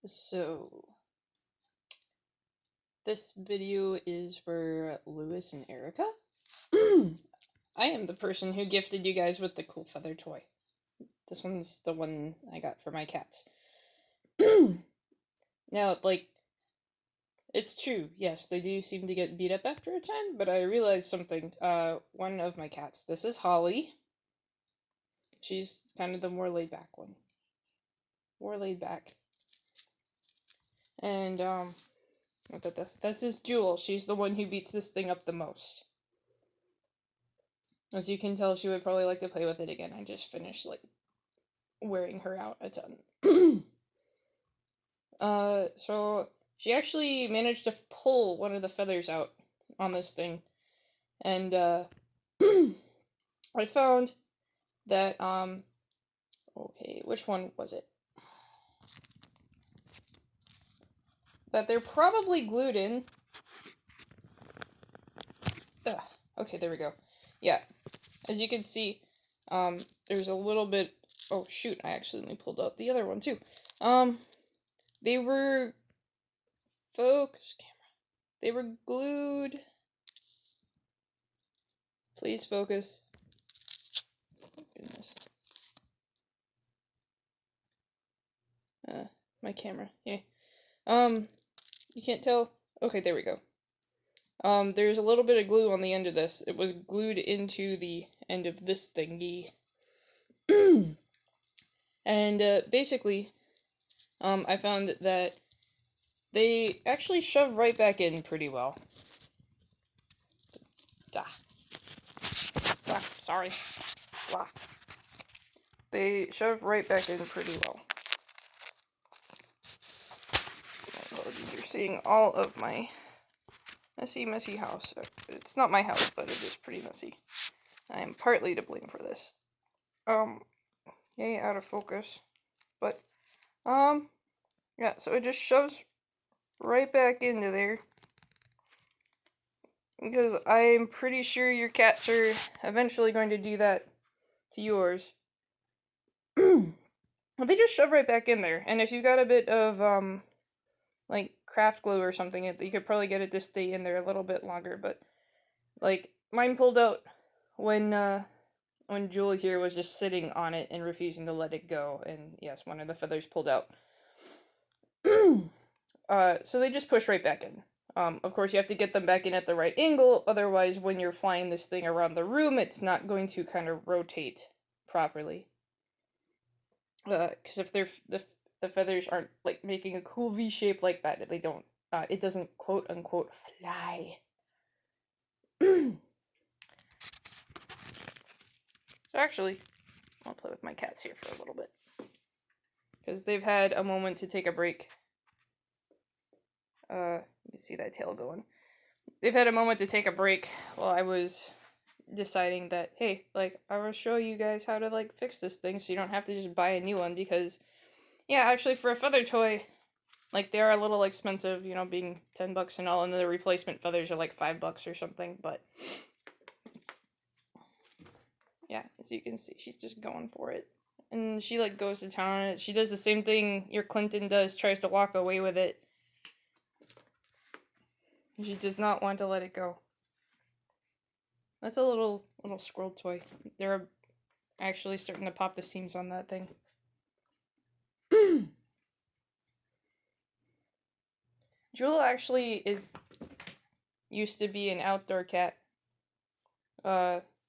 So, this video is for Lewis and Erica. I am the person who gifted you guys with the cool feather toy. This one's the one I got for my cats. Now, it's true, yes, they do seem to get beat up after a time, but I realized something. One of my cats, this is Holly. She's kind of the more laid back one. More laid back. And, this is Jewel. She's the one who beats this thing up the most. As you can tell, she would probably like to play with it again. I just finished, wearing her out a ton. So she actually managed to pull one of the feathers out on this thing. And, I found that, okay, which one was it? That they're probably glued in. Ugh. Okay, there we go. Yeah, as you can see, there's a little bit. Oh shoot! I accidentally pulled out the other one too. They were focus camera. They were glued. Please focus. Oh, goodness. My camera. Yeah. You can't tell. Okay, there we go. There's a little bit of glue on the end of this. It was glued into the end of this thingy. And, basically, I found that they actually shove right back in pretty well. Sorry. Blah. They shove right back in pretty well. You're seeing all of my messy house. It's not my house, but it is pretty messy. I am partly to blame for this. Yay, out of focus. But, yeah, so it just shoves right back into there. Because I'm pretty sure your cats are eventually going to do that to yours. They just shove right back in there. And if you've got a bit of, craft glue or something, you could probably get it to stay in there a little bit longer. But, mine pulled out when Jewel here was just sitting on it and refusing to let it go. And yes, one of the feathers pulled out. So they just push right back in. Of course, you have to get them back in at the right angle, otherwise, when you're flying this thing around the room, it's not going to kind of rotate properly. Because if the feathers aren't making a cool V shape like that, they don't. It doesn't quote unquote fly. So actually, I'll play with my cats here for a little bit because they've had a moment to take a break. You see that tail going. They've had a moment to take a break while I was deciding that, hey, I will show you guys how to, fix this thing so you don't have to just buy a new one because, yeah, actually, for a feather toy, they are a little expensive, being $10 and all, and the replacement feathers are $5 or something, but, yeah, as you can see, she's just going for it. And she, goes to town on it. She does the same thing your Clinton does, tries to walk away with it. She does not want to let it go. That's a little squirrel toy. They're actually starting to pop the seams on that thing. Jewel actually used to be an outdoor cat.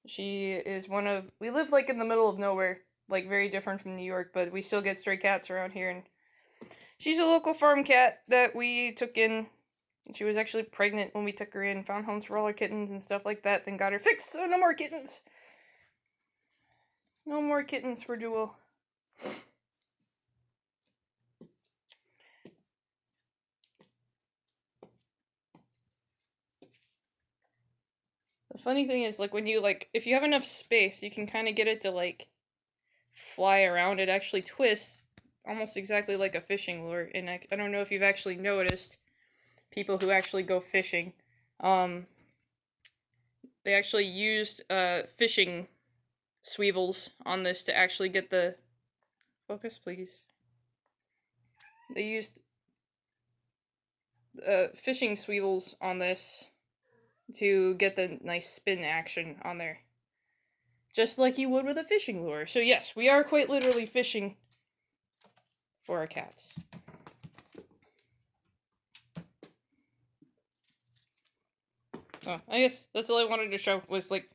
She is we live in the middle of nowhere, very different from New York, but we still get stray cats around here, and she's a local farm cat that we took in. She was actually pregnant when we took her in, found homes for all her kittens and stuff like that, then got her fixed, so no more kittens. No more kittens for Jewel. The funny thing is, when you, if you have enough space, you can kind of get it to, fly around. It actually twists almost exactly like a fishing lure, and I don't know if you've actually noticed people who actually go fishing. They actually used fishing swievels on this to actually get the focus, please. they used fishing sweevils on this to get the nice spin action on there. Just like you would with a fishing lure. So yes, we are quite literally fishing for our cats. Oh, I guess that's all I wanted to show was like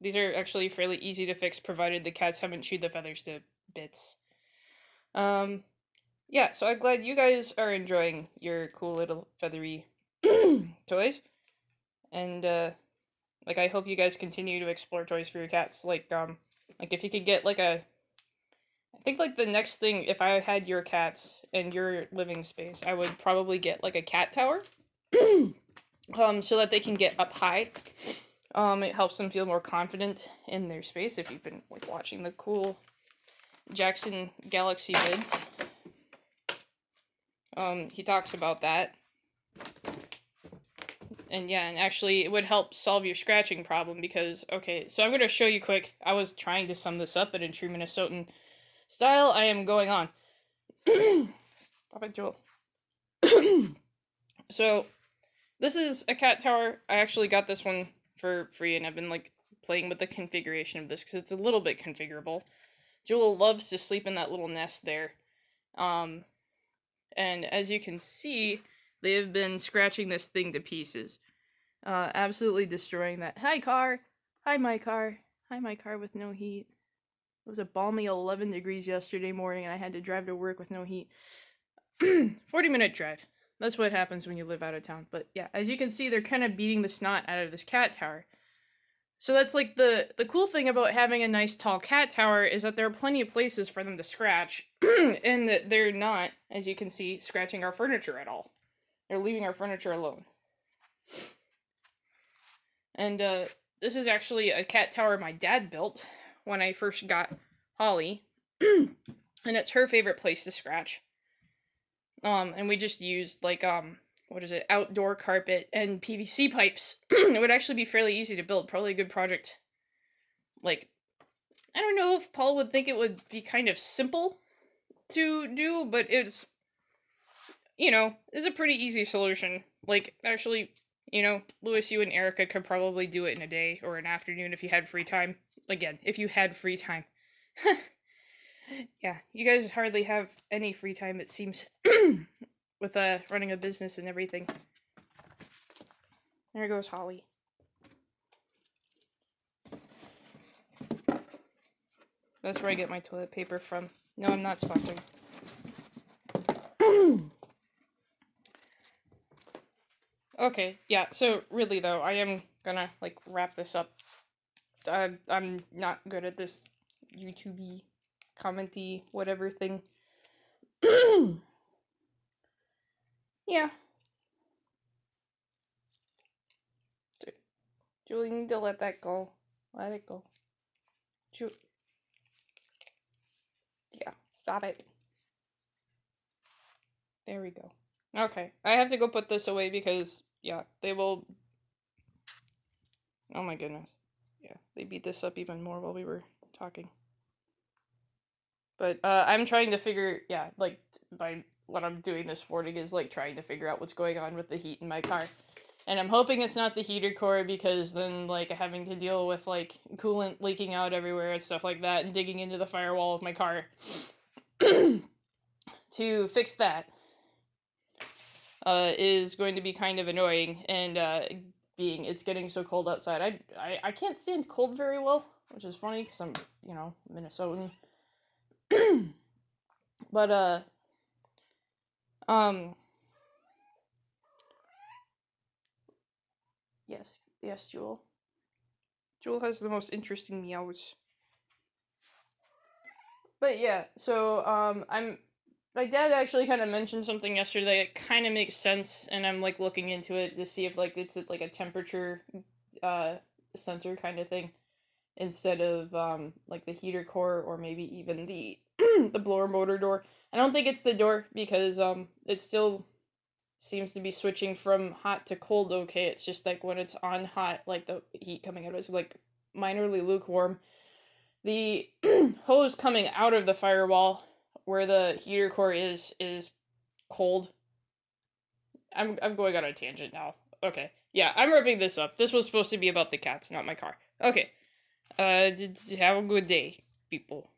these are actually fairly easy to fix provided the cats haven't chewed the feathers to bits. Yeah, so I'm glad you guys are enjoying your cool little feathery toys. And like I hope you guys continue to explore toys for your cats. Like if you could get like a I think like the next thing if I had your cats in your living space, I would probably get like a cat tower. So that they can get up high. It helps them feel more confident in their space if you've been like watching the cool Jackson Galaxy vids. He talks about that. And yeah, and actually it would help solve your scratching problem because, okay, so I'm going to show you quick. I was trying to sum this up, but in true Minnesotan style, I am going on. Stop it, Joel. So, this is a cat tower. I actually got this one for free, and I've been, like, playing with the configuration of this because it's a little bit configurable. Jewel loves to sleep in that little nest there. And as you can see, they have been scratching this thing to pieces. Absolutely destroying that. Hi, car! Hi, my car! Hi, my car with no heat. It was a balmy 11 degrees yesterday morning, and I had to drive to work with no heat. 40-minute drive. That's what happens when you live out of town. But yeah, as you can see, they're kind of beating the snot out of this cat tower. So that's like the cool thing about having a nice tall cat tower is that there are plenty of places for them to scratch, and that they're not, as you can see, scratching our furniture at all. They're leaving our furniture alone. And this is actually a cat tower my dad built when I first got Holly, and it's her favorite place to scratch. And we just used like what is it, outdoor carpet and PVC pipes. It would actually be fairly easy to build, probably a good project. Like, I don't know if Paul would think it would be kind of simple to do, but it's, you know, it's a pretty easy solution. Like, actually, you know, Louis, you and Erica could probably do it in a day or an afternoon if you had free time. Again, if you had free time. Yeah, you guys hardly have any free time, it seems, with running a business and everything. There goes Holly. That's where I get my toilet paper from. No, I'm not sponsored. Okay, yeah, so really though, I am gonna, like, wrap this up. I'm not good at this YouTube-y, commenty, whatever thing. Yeah. Julie, you need to let that go. Let it go. Yeah, stop it. There we go. Okay, I have to go put this away because, yeah, they will... Oh my goodness. Yeah, they beat this up even more while we were talking. But, I'm trying to figure, yeah, like, by what I'm doing this morning is, like, trying to figure out what's going on with the heat in my car. And I'm hoping it's not the heater core because then, like, having to deal with, like, coolant leaking out everywhere and stuff like that and digging into the firewall of my car to fix that is going to be kind of annoying. And, being it's getting so cold outside, I can't stand cold very well, which is funny because I'm, you know, Minnesotan. But, yes, Jewel. Jewel has the most interesting meows. But yeah, so, my dad actually kind of mentioned something yesterday that kind of makes sense, and I'm, like, looking into it to see if, like, it's, like, a temperature, sensor kind of thing, instead of, like, the heater core, or maybe even the, the blower motor door. I don't think it's the door, because, it still seems to be switching from hot to cold okay. It's just, like, when it's on hot, like, the heat coming out is, like, minorly lukewarm. The hose coming out of the firewall where the heater core is cold. I'm going on a tangent now. Okay. Yeah, I'm wrapping this up. This was supposed to be about the cats, not my car. Okay. Have a good day, people.